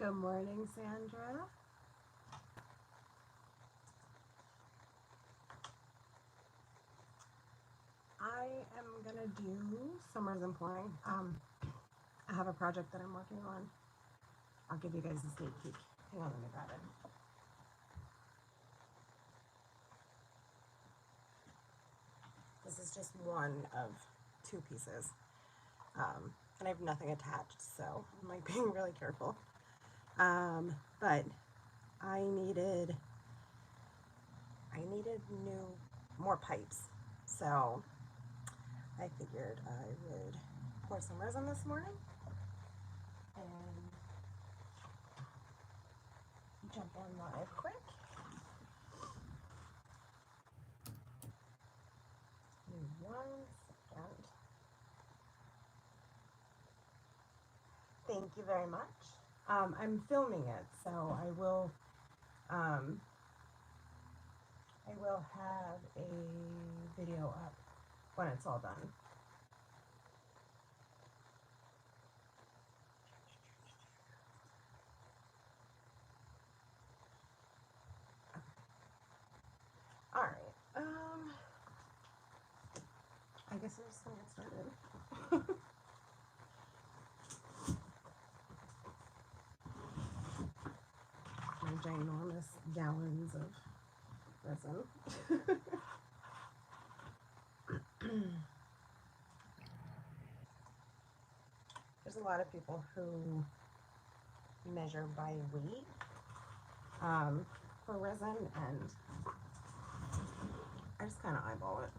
Good morning, Sandra. I am gonna do some resin pouring. I have a project that I'm working on. I'll give you guys a sneak peek. Hang on, let me grab it. This is just one of two pieces. And I have nothing attached, so I'm like being really careful. But I needed more pipes, so I figured I would pour some resin this morning and jump on live quick. Give me 1 second. Thank you very much. I'm filming it, so I will have a video up when it's all done. All right. I guess we're just gonna get started. My ginormous gallons of resin. There's a lot of people who measure by weight for resin, and I just kind of eyeball it.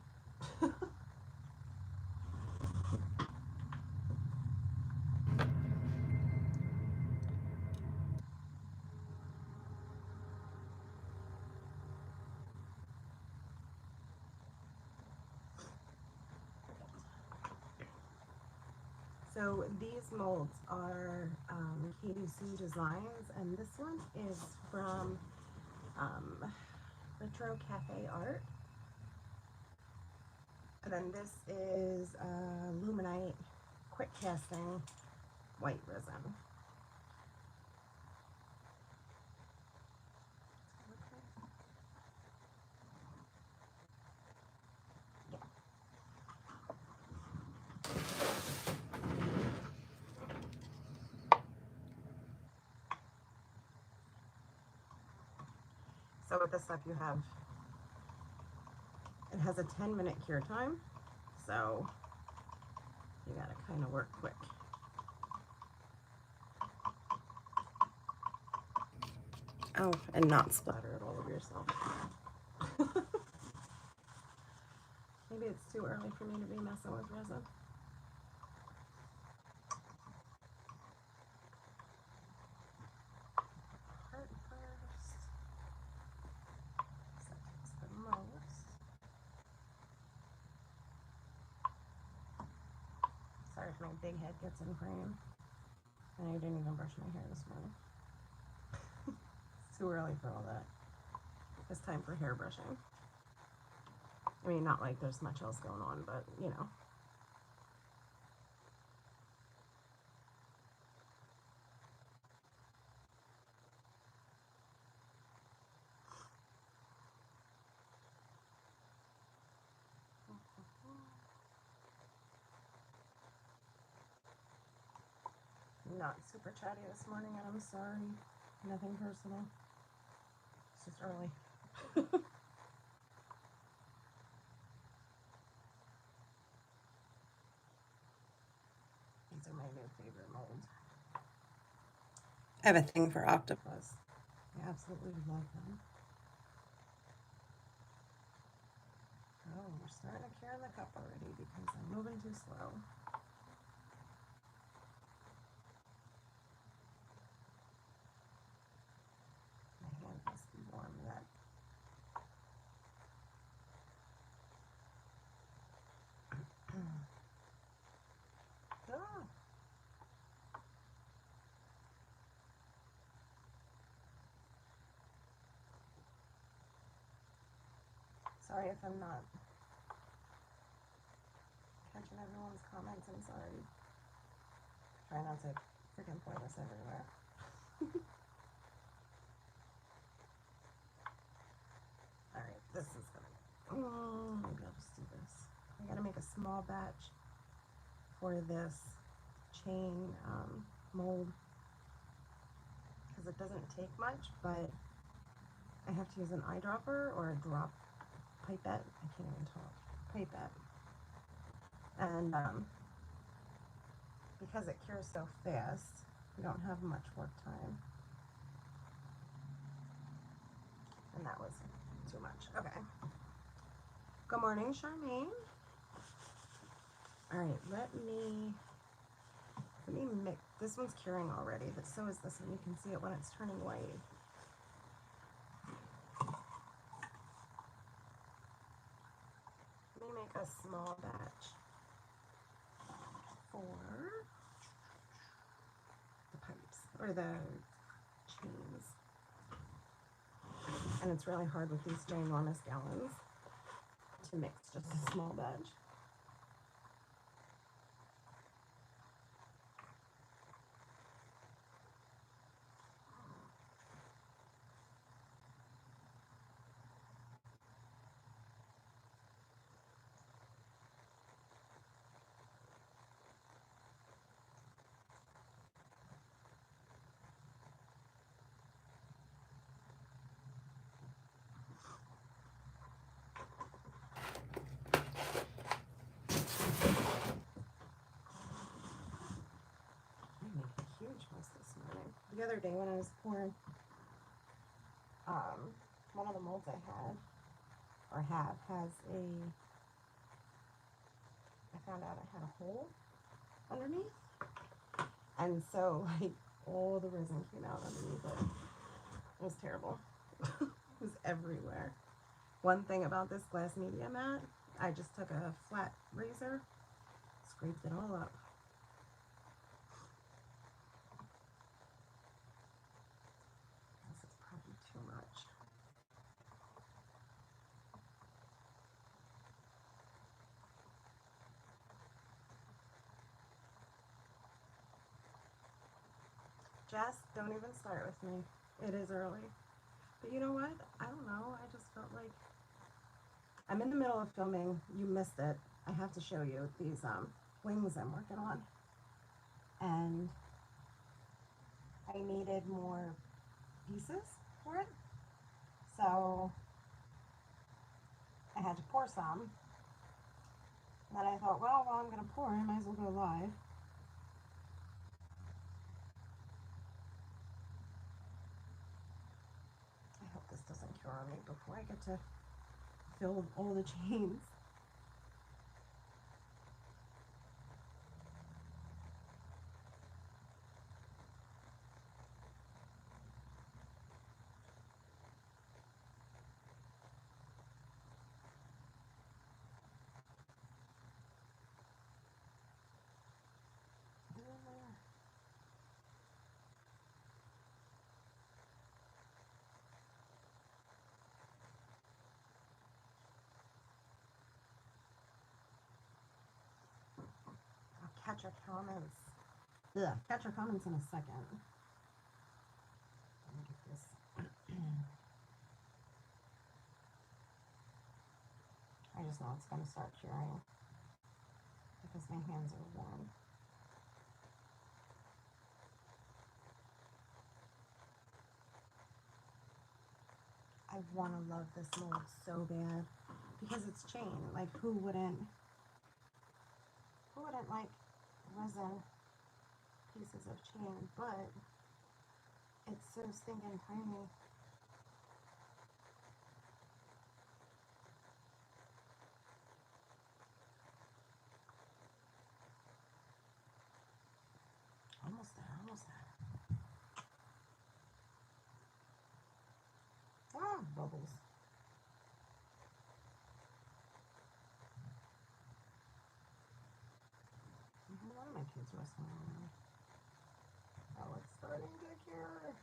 So these molds are KDC Designs, and this one is from Retro Cafe Art. And then this is Luminite Quick Casting White Resin. So with this stuff you have, it has a 10-minute cure time, so you gotta kind of work quick. Oh, and not splatter it all over yourself. Maybe it's too early for me to be messing with resin. Heart first. So that's the most. Sorry if my big head gets in frame. And I didn't even brush my hair this morning. It's too early for all that. It's time for hair brushing. I mean, not like there's much else going on, but you know. Not super chatty this morning, and I'm sorry. Nothing personal. It's just early. These are my new favorite molds. I have a thing for octopus. I absolutely love them. Oh, we're starting to cure in the cup already because I'm moving too slow. My hand must be warm yet. Oh. Sorry if I'm not catching everyone's comments. I'm sorry. Try not to freaking point this everywhere. Alright, this is gonna, maybe I'll just do this. I gotta make a small batch for this chain mold because it doesn't take much, but I have to use an eyedropper or a drop pipette. I can't even talk. Pipette. And because it cures so fast, we don't have much work time. And that was too much. Okay. Good morning, Charmaine. All right, let me mix. This one's curing already, but so is this one. You can see it when it's turning white. Let me make a small batch for the pipes or the chains. And it's really hard with these ginormous gallons to mix just a small batch. Huge mess this morning. The other day when I was pouring, one of the molds I had, or have, has I found out it had a hole underneath. And so, like, all the resin came out underneath it. It was terrible. It was everywhere. One thing about this glass media mat, I just took a flat razor, scraped it all up. This is probably too much. Jess, don't even start with me. It is early. But you know what? I don't know. I just felt like I'm in the middle of filming. You missed it. I have to show you these wings I'm working on. And I needed more pieces for it. So I had to pour some. And then I thought, well, while I'm going to pour, I might as well go live. I hope this doesn't cure on me before I get to fill all the chains. I'll catch your comments. Ugh, catch your comments in a second. Let me get this. I just know it's going to start curing because my hands are warm. I want to love this mold so bad because it's chain. Like, who wouldn't like resin pieces of chain? But it's so stinking tiny. Almost there, almost there. Ah, bubbles. One of my kids wrestling on me. Oh, it's starting to cure.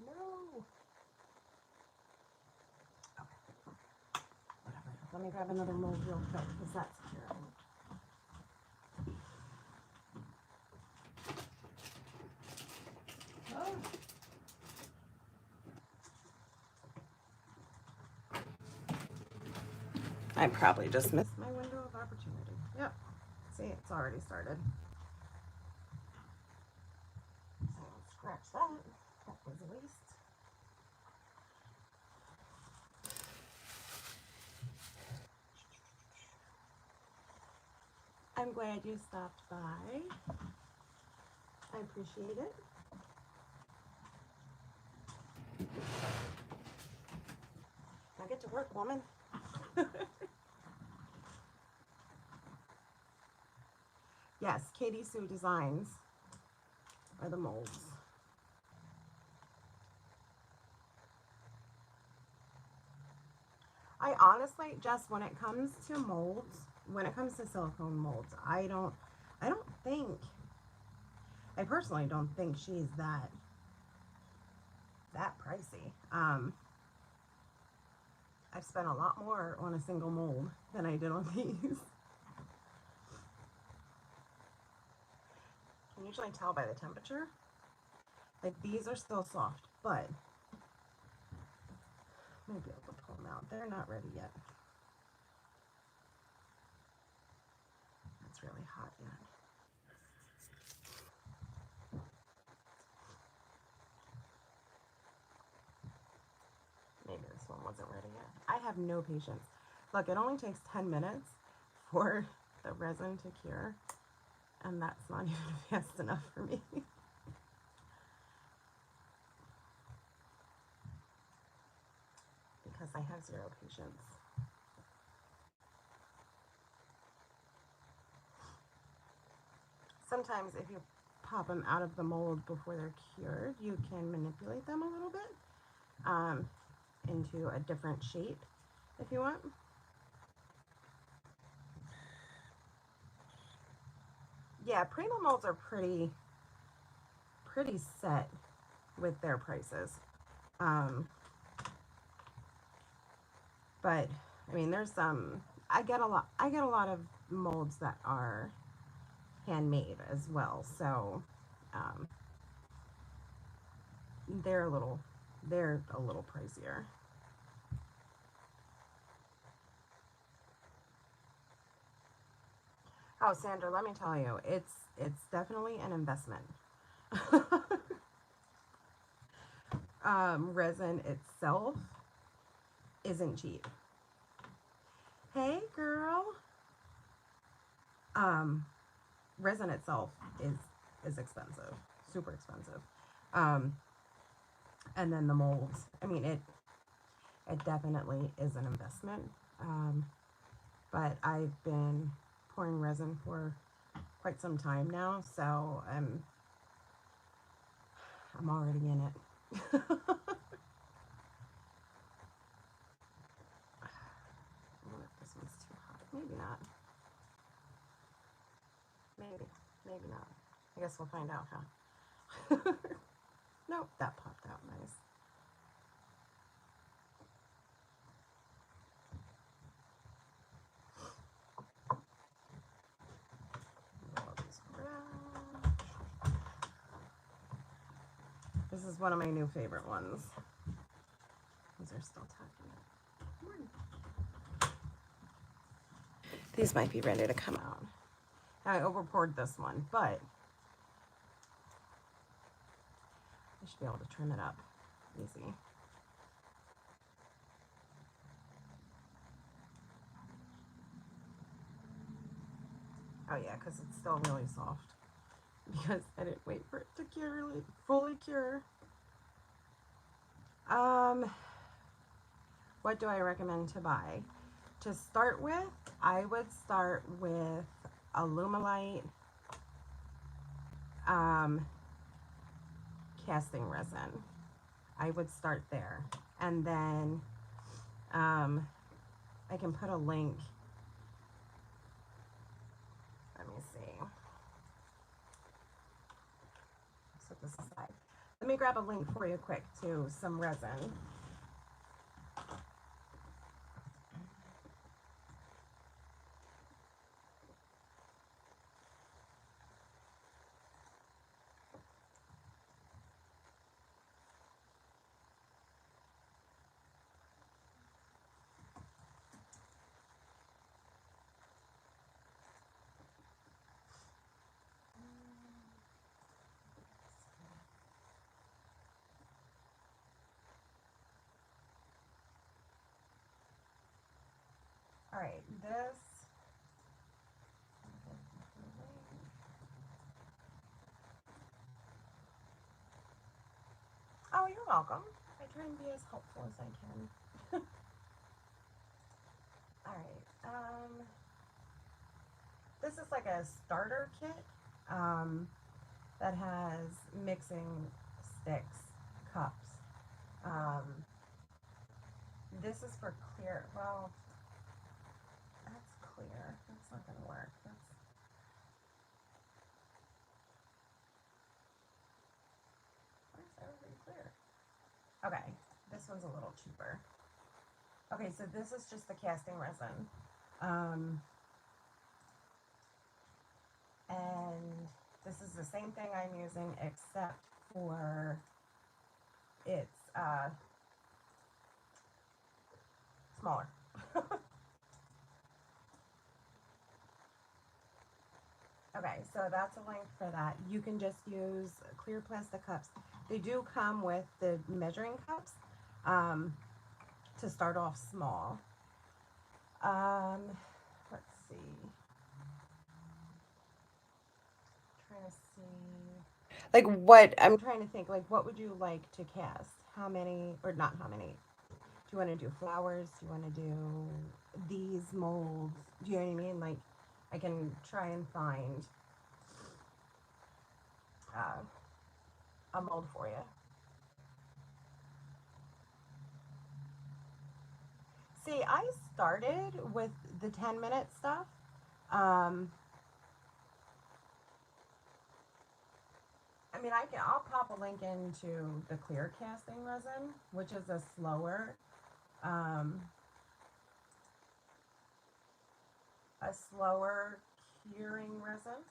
No. let me grab another mold real quick because that's secure. Oh. I probably just missed my window of opportunity. Yep. See, it's already started. So scratch that. That was a waste. I'm glad you stopped by. I appreciate it. Now get to work, woman. Yes, Katie Sue Designs are the molds. I honestly, just when it comes to molds, when it comes to silicone molds, I personally don't think she's that pricey. I've spent a lot more on a single mold than I did on these. Can usually tell by the temperature. Like, these are still soft, but I might be able to pull them out. They're not ready yet. It's really hot yet. Maybe this one wasn't ready yet. I have no patience. Look, it only takes 10 minutes for the resin to cure, and that's not even fast enough for me. Because I have zero patience. Sometimes if you pop them out of the mold before they're cured, you can manipulate them a little bit into a different shape if you want. Yeah, Prima molds are pretty set with their prices. But I mean, there's some, I get a lot of molds that are handmade as well, so they're a little pricier. Oh, Sandra, let me tell you, it's definitely an investment. Resin itself isn't cheap. Hey, girl. Resin itself is expensive, super expensive. And then the molds. I mean, it definitely is an investment. But I've been pouring resin for quite some time now, so I'm already in it. I wonder if this one's too hot. Maybe not. Maybe not. I guess we'll find out, huh? Nope, that popped out nice. This is one of my new favorite ones. These are still tucking. These might be ready to come out. Now I over poured this one, but I should be able to trim it up easy. Oh yeah, because it's still really soft. Because I didn't wait for it to fully cure. What do I recommend to buy? To start with, I would start with Alumilite casting resin. I would start there. And then I can put a link. Let me see. Set this aside. Let me grab a link for you quick to some resin. right, this. Oh, you're welcome. I try and be as helpful as I can. All right. This is like a starter kit that has mixing sticks, cups. Um, this is for clear. Well, that's clear. That's not going to work. Why is everything clear? Okay, this one's a little cheaper. Okay, so this is just the casting resin. And this is the same thing I'm using except for it's smaller. Okay, so that's a link for that. You can just use clear plastic cups. They do come with the measuring cups to start off small. Let's see. Trying to see. Like what, I'm trying to think, like what would you like to cast? How many, or not how many? Do you want to do flowers? Do you want to do these molds? Do you know what I mean? Like I can try and find a mold for you. See, I started with the 10-minute stuff. Um, I mean, I'll pop a link into the clear casting resin, which is um, a slower curing resin.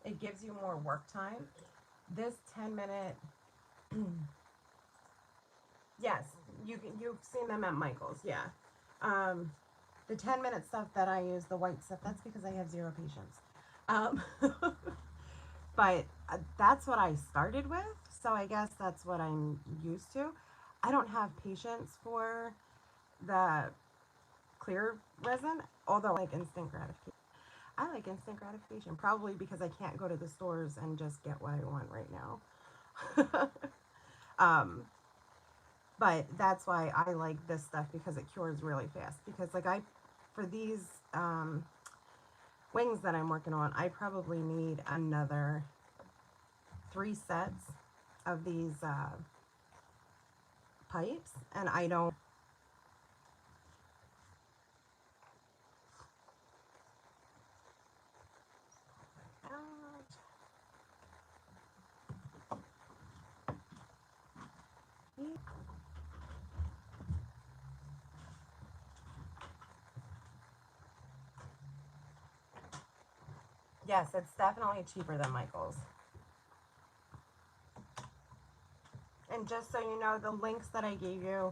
It gives you more work time. This 10-minute, yes, you've seen them at Michael's, yeah. The 10-minute stuff that I use, the white stuff, that's because I have zero patience. Um, but that's what I started with, so I guess that's what I'm used to. I don't have patience for the clear resin, although I like instant gratification. I like instant gratification, probably because I can't go to the stores and just get what I want right now. um, but that's why I like this stuff, because it cures really fast. Because like for these wings that I'm working on, I probably need another 3 sets of these pipes, and I don't. Yes, it's definitely cheaper than Michael's. And just so you know, the links that I gave you,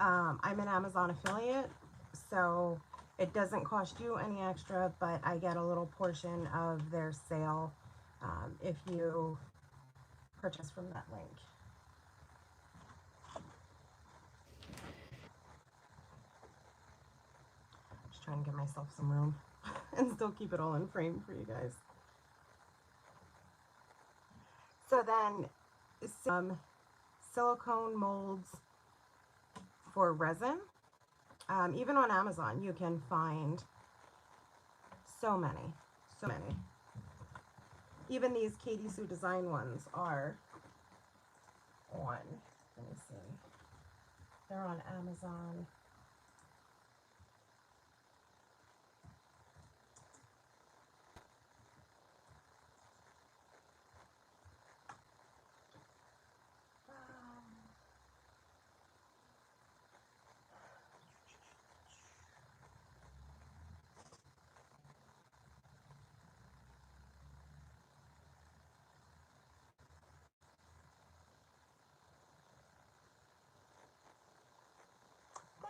I'm an Amazon affiliate, so it doesn't cost you any extra, but I get a little portion of their sale if you purchase from that link. Just trying to give myself some room and still keep it all in frame for you guys. So then, some silicone molds for resin. Even on Amazon, you can find so many, so many. Even these Katie Sue design ones are on, let me see, they're on Amazon.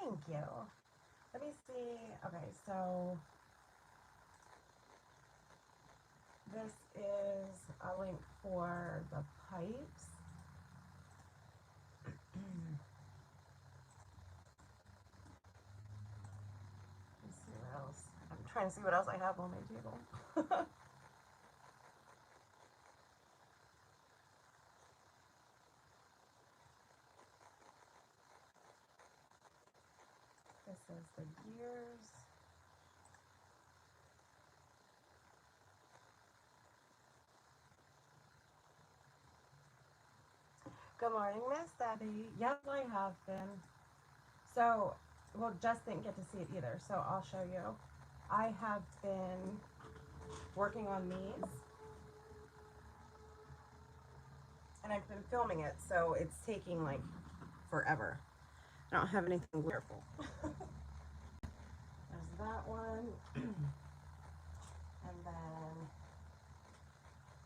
Thank you. Let me see. Okay, so this is a link for the pipes. Let's trying to see what else I have on my table. This is the gears. Good morning, Miss Debbie. Yes, I have been. So, well, Jess didn't get to see it either, so I'll show you. I have been working on these, and I've been filming it, so it's taking like forever. I don't have anything wonderful. There's that one, and then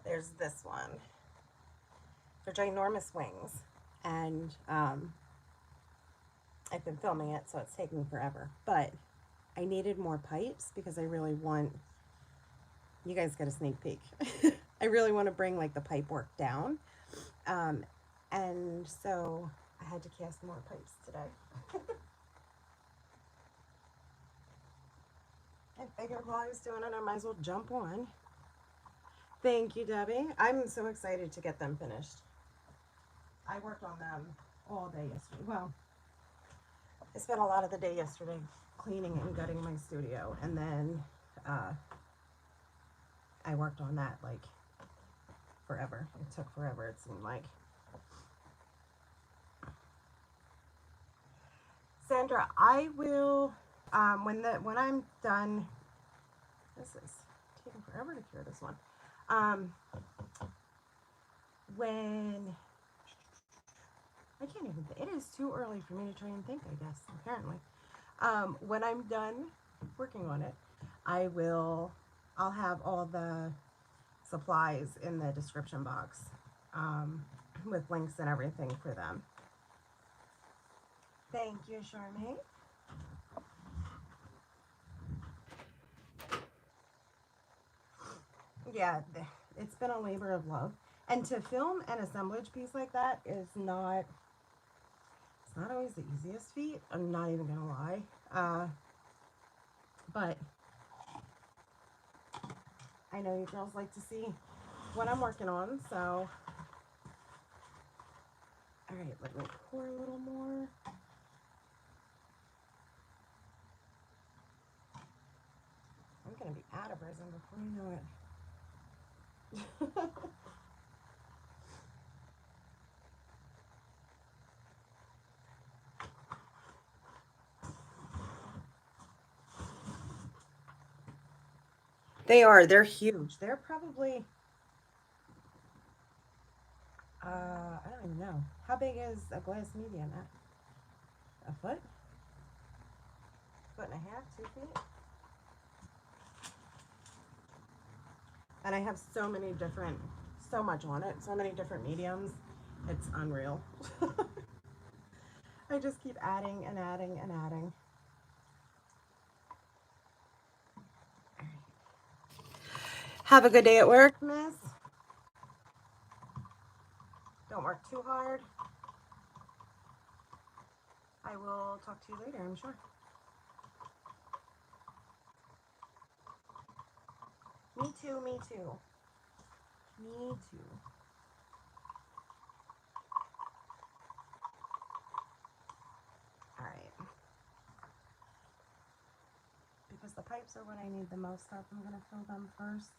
there's this one. They're ginormous wings, and I've been filming it, so it's taking forever. But I needed more pipes because I really want, you guys get a sneak peek. I really want to bring like the pipe work down. And so I had to cast more pipes today. I figured while I was doing it, I might as well jump on. Thank you, Debbie. I'm so excited to get them finished. I worked on them all day yesterday. Well, I spent a lot of the day yesterday cleaning and gutting my studio, and then I worked on that like forever. It took forever, it seemed like. Sandra, I will when I'm done. This is taking forever to cure this one. When I can't even. It is too early for me to try and think. I guess apparently. When I'm done working on it, I'll have all the supplies in the description box with links and everything for them. Thank you, Charmaine. Yeah, it's been a labor of love. And to film an assemblage piece like that is not, it's not always the easiest feat. I'm not even gonna lie. But I know you girls like to see what I'm working on, so. All right, let me pour a little more. I'm gonna be out of resin before you know it. They are. They're huge. They're probably, I don't even know. How big is a glass medium at? A foot? Foot and a half? 2 feet? And I have so many different, so much on it, so many different mediums. It's unreal. I just keep adding and adding and adding. Have a good day at work, miss. Don't work too hard. I will talk to you later, I'm sure. Me too, me too. Me too. All right. Because the pipes are what I need the most of, I'm going to fill them first.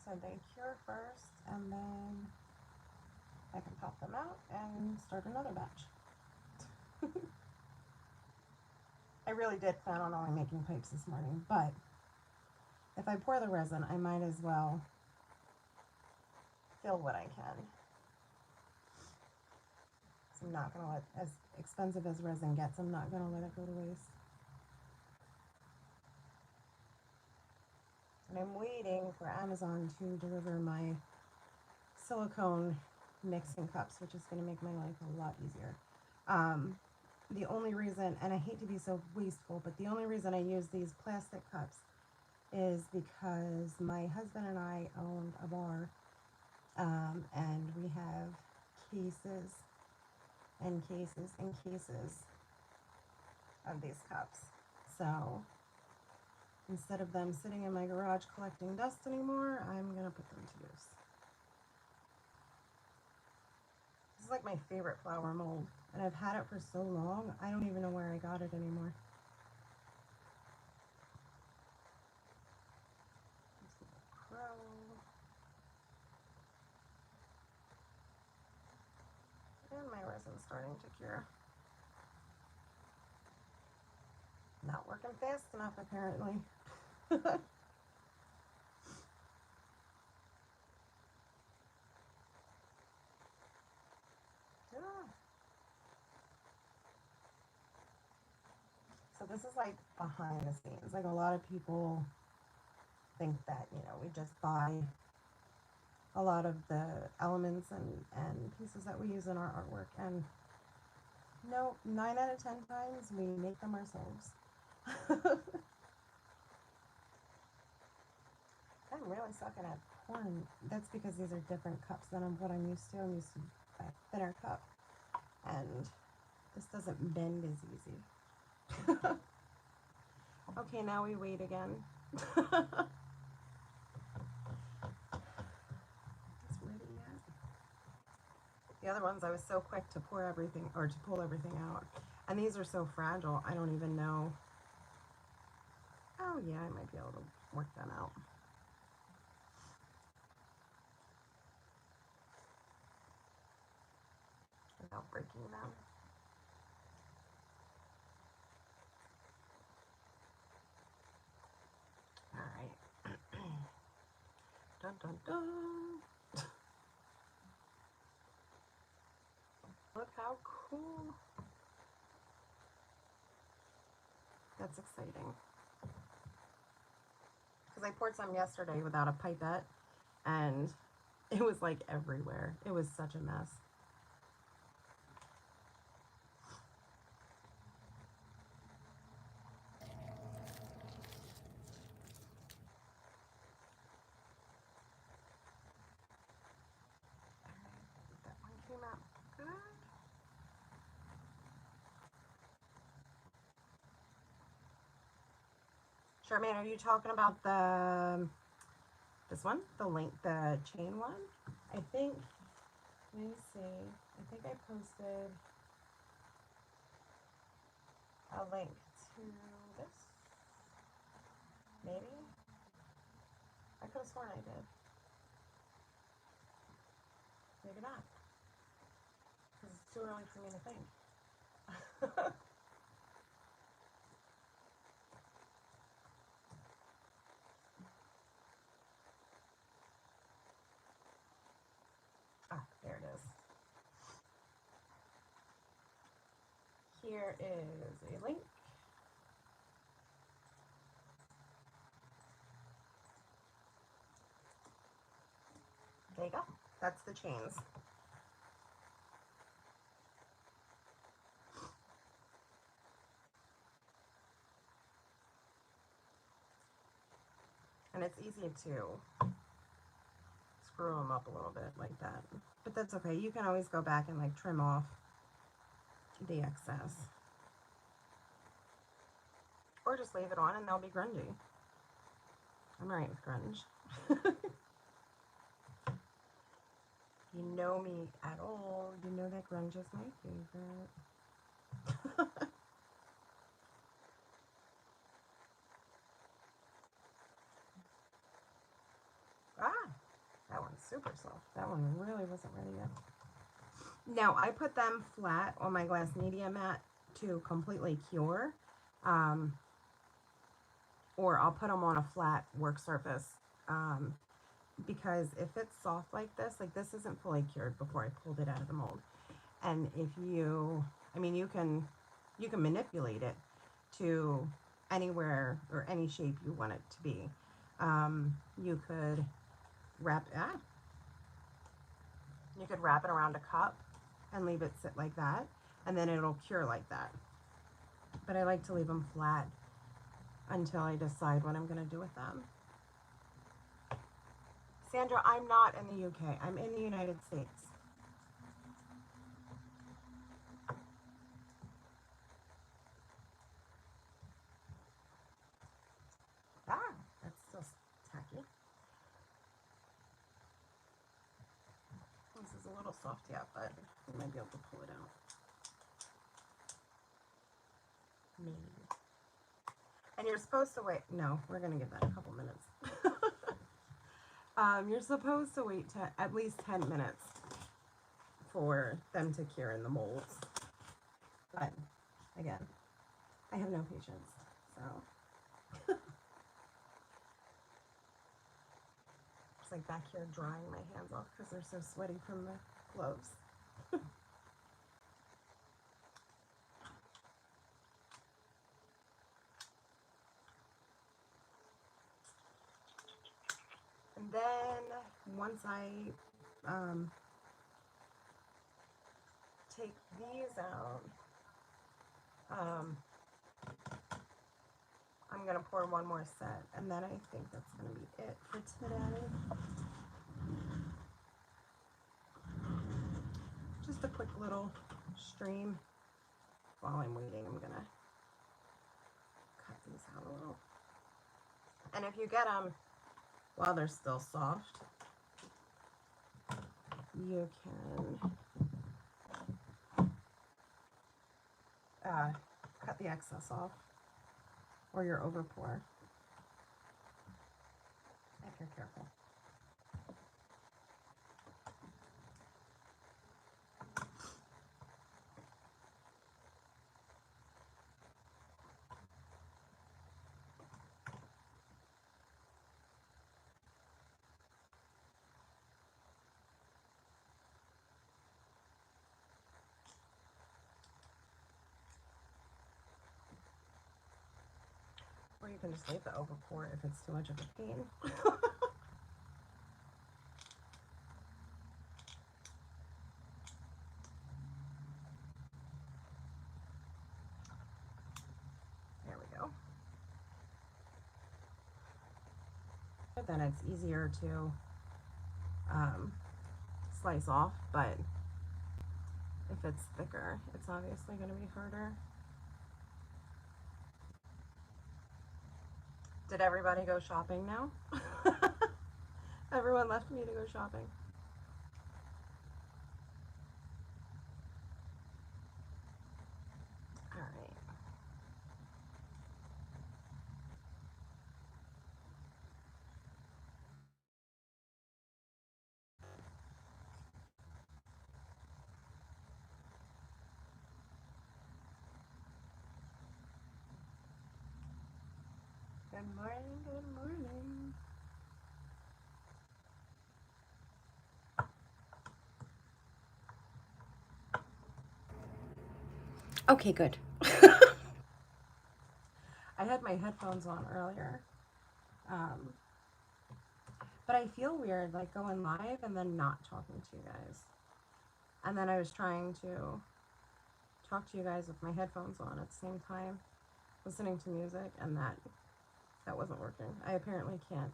So they cure first, and then I can pop them out and start another batch. I really did plan on only making pipes this morning, but if I pour the resin, I might as well fill what I can. So I'm not going to let, as expensive as resin gets, I'm not going to let it go to waste. And I'm waiting for Amazon to deliver my silicone mixing cups, which is going to make my life a lot easier. The only reason, and I hate to be so wasteful, but the only reason I use these plastic cups is because my husband and I own a bar, and we have cases and cases and cases of these cups. So instead of them sitting in my garage collecting dust anymore, I'm gonna put them to use. This is like my favorite flower mold, and I've had it for so long, I don't even know where I got it anymore. And my resin's starting to cure. Not working fast enough, apparently. Yeah. So this is like behind the scenes. Like a lot of people think that, you know, we just buy a lot of the elements and pieces that we use in our artwork. And no, 9 out of 10 times we make them ourselves. I'm really sucking at pouring. That's because these are different cups than what I'm used to. I'm used to a thinner cup. And this doesn't bend as easy. Okay, now we wait again. It's ready yet? The other ones I was so quick to pour everything, or to pull everything out. And these are so fragile, I don't even know. Oh yeah, I might be able to work them out. Without breaking them. Alright. Dun dun dun. Look how cool. That's exciting. Because I poured some yesterday without a pipette, and it was like everywhere. It was such a mess. That one came out good. Charmaine, are you talking about this one? The chain one? I think, let me see. I think I posted a link to this. Maybe? I could have sworn I did. Maybe not. Because it's too early for me to think. Ah, there it is. Here is a link. There you go. That's the chains. And it's easy to screw them up a little bit like that. But that's okay. You can always go back and like trim off the excess. Or just leave it on and they'll be grungy. I'm alright with grunge. You know me at all, you know that grunge is my favorite. Ah, that one's super soft. That one really wasn't ready yet. Now, I put them flat on my glass media mat to completely cure. Or I'll put them on a flat work surface. Because if it's soft like this isn't fully cured before I pulled it out of the mold. And if you, I mean, you can manipulate it to anywhere or any shape you want it to be. You could wrap it around a cup and leave it sit like that, and then it'll cure like that. But I like to leave them flat until I decide what I'm going to do with them. Sandra, I'm not in the UK. I'm in the United States. a little soft yet, but we might be able to pull it out. Maybe. And you're supposed to wait. No, we're going to give that a couple minutes. You're supposed to wait at least 10 minutes for them to cure in the molds. But again, I have no patience, so. It's like back here drying my hands off because they're so sweaty from the gloves. And then once I take these out, I'm going to pour one more set, and then I think that's going to be it for today. Just a quick little stream. While I'm waiting, I'm going to cut these out a little. And if you get them while they're still soft, you can cut the excess off, or your overpour, if you're careful. Or you can just leave the overpour if it's too much of a pain. There we go. Then it's easier to slice off, but if it's thicker, it's obviously going to be harder. Did everybody go shopping now? Everyone left me to go shopping. All right. Good morning, good morning. Okay, good. I had my headphones on earlier, but I feel weird like going live and then not talking to you guys. And then I was trying to talk to you guys with my headphones on at the same time, listening to music, and that wasn't working. I apparently can't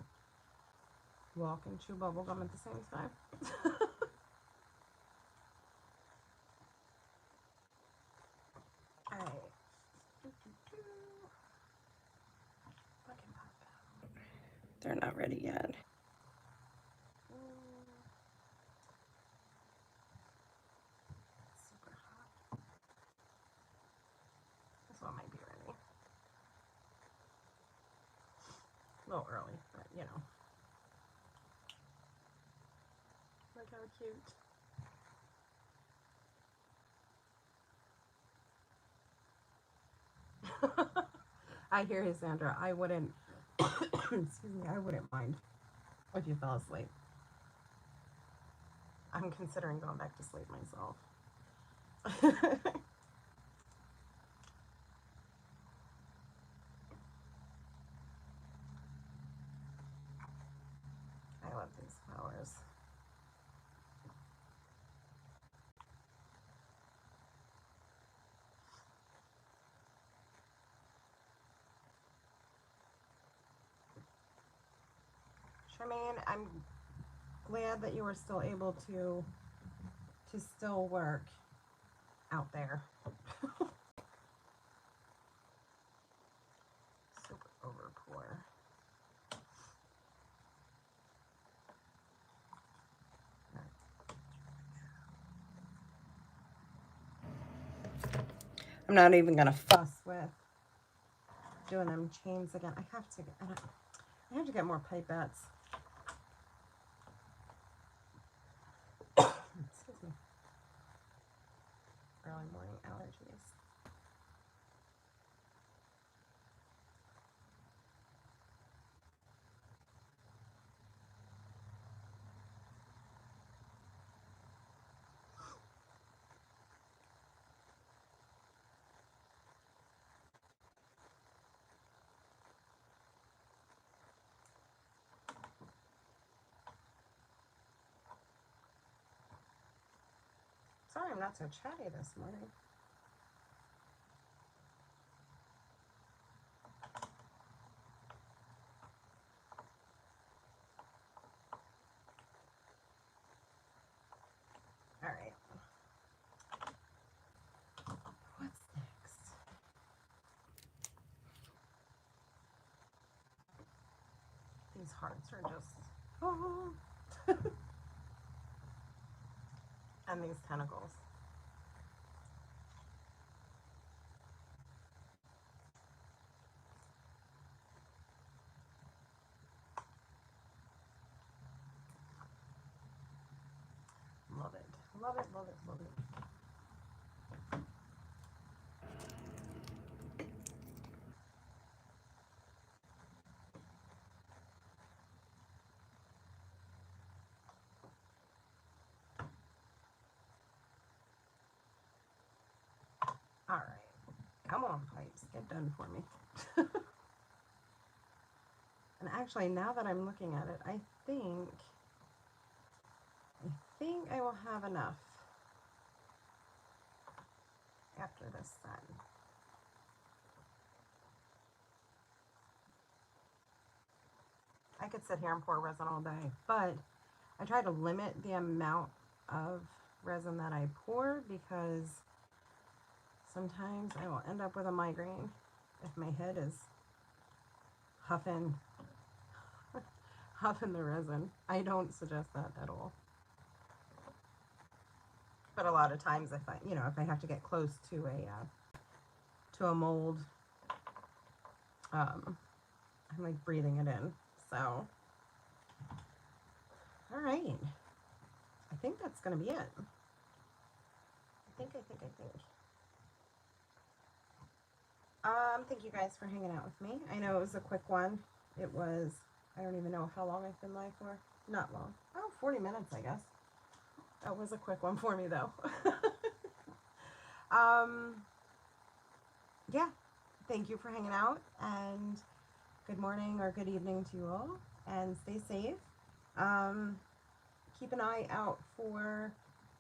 walk and chew bubblegum at the same time. All right. They're not ready yet. Super hot. This one might be ready. A little early, but you know. Look how cute. I hear you, Sandra. I wouldn't, excuse me, I wouldn't mind if you fell asleep. I'm considering going back to sleep myself. I love these flowers. Charmaine, I'm glad that you were still able to still work out there. Super overpour. I'm not even going to fuss with doing them chains again. I have to get more pipettes. Excuse me. Early morning allergies. Sorry I'm not so chatty this morning. All right. What's next? These hearts are just, oh. And these tentacles. Love it. Love it, love it, love it. All right. Come on, pipes. Get done for me. And actually, now that I'm looking at it, I think I will have enough after this then. I could sit here and pour resin all day, but I try to limit the amount of resin that I pour because sometimes I will end up with a migraine if my head is huffing the resin. I don't suggest that at all. But a lot of times if I have to get close to a mold, I'm like breathing it in. So, all right. I think that's going to be it. I think. Thank you guys for hanging out with me. I know it was a quick one. It was, I don't even know how long I've been live for. Not long. Oh, 40 minutes, I guess. That was a quick one for me, though. Yeah. Thank you for hanging out, and good morning or good evening to you all, and stay safe. Keep an eye out for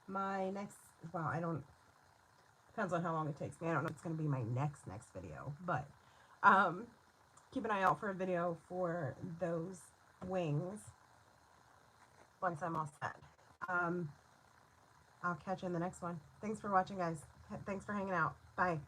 my next, well, depends on how long it takes me. I don't know if it's going to be my next video, but keep an eye out for a video for those wings once I'm all set. I'll catch you in the next one. Thanks for watching, guys. Thanks for hanging out. Bye.